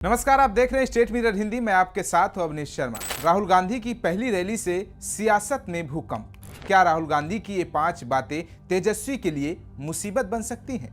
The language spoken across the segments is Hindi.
नमस्कार, आप देख रहे हैं स्टेट मिरर हिंदी। मैं आपके साथ हूं अवनीश शर्मा। राहुल गांधी की पहली रैली से सियासत में भूकंप। क्या राहुल गांधी की ये 5 बातें तेजस्वी के लिए मुसीबत बन सकती हैं?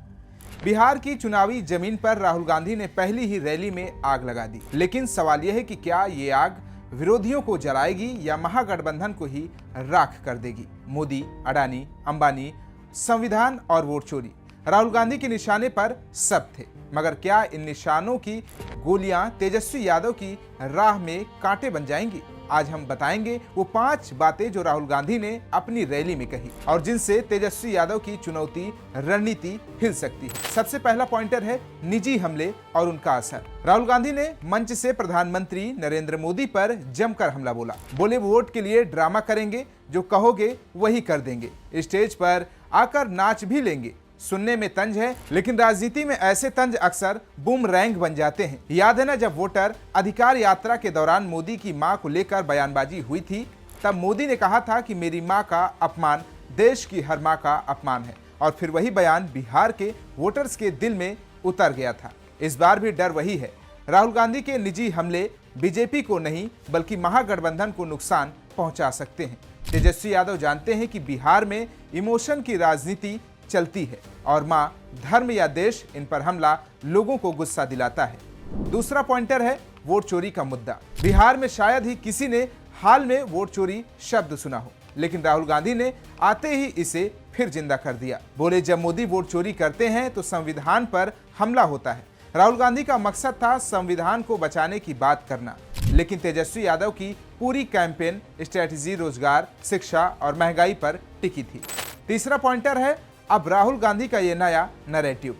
बिहार की चुनावी जमीन पर राहुल गांधी ने पहली ही रैली में आग लगा दी, लेकिन सवाल यह है कि क्या ये आग विरोधियों को जलाएगी या महागठबंधन को ही राख कर देगी? मोदी, अडानी, अंबानी, संविधान और वोट चोरी राहुल गांधी के निशाने पर सब थे, मगर क्या इन निशानों की गोलियां तेजस्वी यादव की राह में कांटे बन जाएंगी? आज हम बताएंगे वो 5 बातें जो राहुल गांधी ने अपनी रैली में कही और जिनसे तेजस्वी यादव की चुनौती रणनीति हिल सकती है। सबसे पहला पॉइंटर है निजी हमले और उनका असर। राहुल गांधी ने मंच से प्रधानमंत्री नरेंद्र मोदी पर जमकर हमला बोला। बोले वोट के लिए ड्रामा करेंगे, जो कहोगे वही कर देंगे, स्टेज पर आकर नाच भी लेंगे। सुनने में तंज है, लेकिन राजनीति में ऐसे तंज अक्सर बूमरैंग बन जाते हैं। याद है ना, जब वोटर अधिकार यात्रा के दौरान मोदी की मां को लेकर बयानबाजी हुई थी, तब मोदी ने कहा था कि मेरी मां का अपमान देश की हर मां का अपमान है, और फिर वही बयान बिहार के वोटर्स के दिल में उतर गया था। इस बार भी डर वही है। राहुल गांधी के निजी हमले बीजेपी को नहीं बल्कि महागठबंधन को नुकसान पहुंचा सकते हैं। तेजस्वी यादव जानते हैं कि बिहार में इमोशन की राजनीति चलती है और मां, धर्म या देश, इन पर हमला लोगों को गुस्सा दिलाता है। दूसरा पॉइंटर है वोट चोरी का मुद्दा। बिहार में शायद ही किसी ने हाल में वोट चोरी शब्द सुना हो, लेकिन राहुल गांधी ने आते ही इसे फिर जिंदा कर दिया। बोले जब मोदी वोट चोरी करते हैं तो संविधान पर हमला होता है। राहुल गांधी का मकसद था संविधान को बचाने की बात करना, लेकिन तेजस्वी यादव की पूरी कैंपेन स्ट्रेटेजी रोजगार, शिक्षा और महंगाई पर टिकी थी। तीसरा पॉइंटर है अब राहुल गांधी का ये नया नैरेटिव।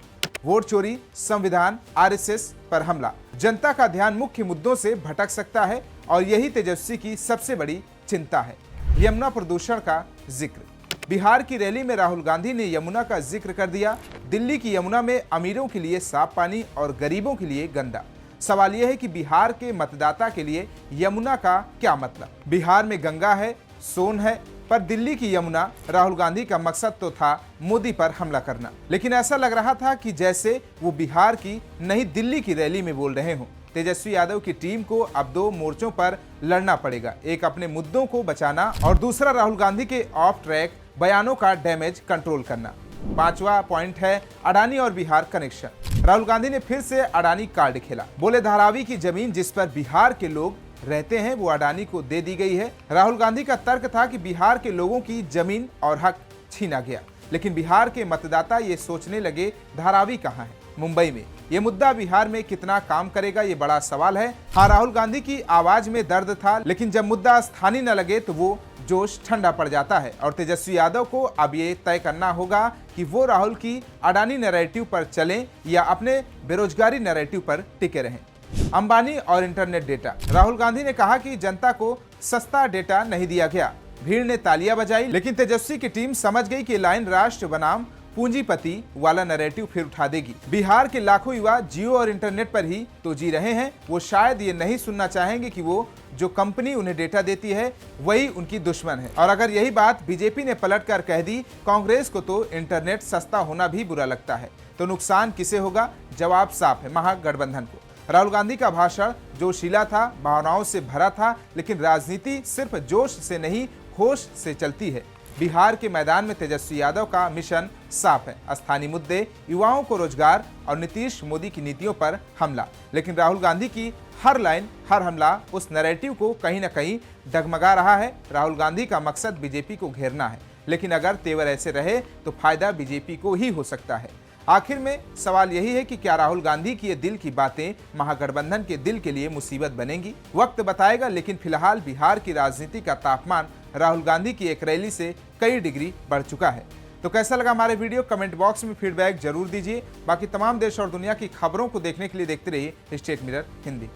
वोट चोरी, संविधान, आरएसएस पर हमला। जनता का ध्यान मुख्य मुद्दों से भटक सकता है और यही तेजस्वी की सबसे बड़ी चिंता है। यमुना प्रदूषण का जिक्र। बिहार की रैली में राहुल गांधी ने यमुना का जिक्र कर दिया। दिल्ली की यमुना में अमीरों के लिए साफ पानी और गरीबों के लिए गंदा। सवाल यह है कि बिहार के मतदाता के लिए यमुना का क्या मतलब? बिहार में गंगा है, सोन है, पर दिल्ली की यमुना। राहुल गांधी का मकसद तो था मोदी पर हमला करना, लेकिन ऐसा लग रहा था कि जैसे वो बिहार की नहीं दिल्ली की रैली में बोल रहे हों। तेजस्वी यादव की टीम को अब 2 मोर्चों पर लड़ना पड़ेगा, एक अपने मुद्दों को बचाना और दूसरा राहुल गांधी के ऑफ ट्रैक बयानों का डैमेज कंट्रोल करना। 5वां पॉइंट है अडानी और बिहार कनेक्शन। राहुल गांधी ने फिर से अडानी कार्ड खेला। बोले धारावी की जमीन जिस पर बिहार के लोग रहते हैं वो अडानी को दे दी गई है। राहुल गांधी का तर्क था कि बिहार के लोगों की जमीन और हक छीना गया, लेकिन बिहार के मतदाता ये सोचने लगे धारावी कहाँ है? मुंबई में। ये मुद्दा बिहार में कितना काम करेगा, ये बड़ा सवाल है। हाँ, राहुल गांधी की आवाज में दर्द था, लेकिन जब मुद्दा स्थानीय न लगे तो वो जोश ठंडा पड़ जाता है और तेजस्वी यादव को अब ये तय करना होगा कि वो राहुल की अडानी नैरेटिव पर चलें या अपने बेरोजगारी नैरेटिव पर टिके रहें। अंबानी और इंटरनेट डेटा। राहुल गांधी ने कहा कि जनता को सस्ता डेटा नहीं दिया गया। भीड़ ने तालियां बजाई, लेकिन तेजस्वी की टीम समझ गई कि लाइन राष्ट्र बनाम पूंजीपति वाला नैरेटिव फिर उठा देगी। बिहार के लाखों युवा जियो और इंटरनेट पर ही तो जी रहे हैं। वो शायद ये नहीं सुनना चाहेंगे कि वो जो कंपनी उन्हें डेटा देती है वही उनकी दुश्मन है। और अगर यही बात बीजेपी ने पलटकर कह दी, कांग्रेस को तो इंटरनेट सस्ता होना भी बुरा लगता है, तो नुकसान किसे होगा? जवाब साफ है, महागठबंधन को। राहुल गांधी का भाषण जोशीला था, भावनाओं से भरा था, लेकिन राजनीति सिर्फ जोश से नहीं होश से चलती है। बिहार के मैदान में तेजस्वी यादव का मिशन साफ है, स्थानीय मुद्दे, युवाओं को रोजगार और नीतीश मोदी की नीतियों पर हमला। लेकिन राहुल गांधी की हर लाइन, हर हमला उस नैरेटिव को कहीं न कहीं डगमगा रहा है। राहुल गांधी का मकसद बीजेपी को घेरना है, लेकिन अगर तेवर ऐसे रहे तो फायदा बीजेपी को ही हो सकता है। आखिर में सवाल यही है कि क्या राहुल गांधी की ये दिल की बातें महागठबंधन के दिल के लिए मुसीबत बनेंगी? वक्त बताएगा, लेकिन फिलहाल बिहार की राजनीति का तापमान राहुल गांधी की एक रैली से कई डिग्री बढ़ चुका है। तो कैसा लगा हमारे वीडियो? कमेंट बॉक्स में फीडबैक जरूर दीजिए। बाकी तमाम देश और दुनिया की खबरों को देखने के लिए देखते रहिए स्टेट मिरर हिंदी।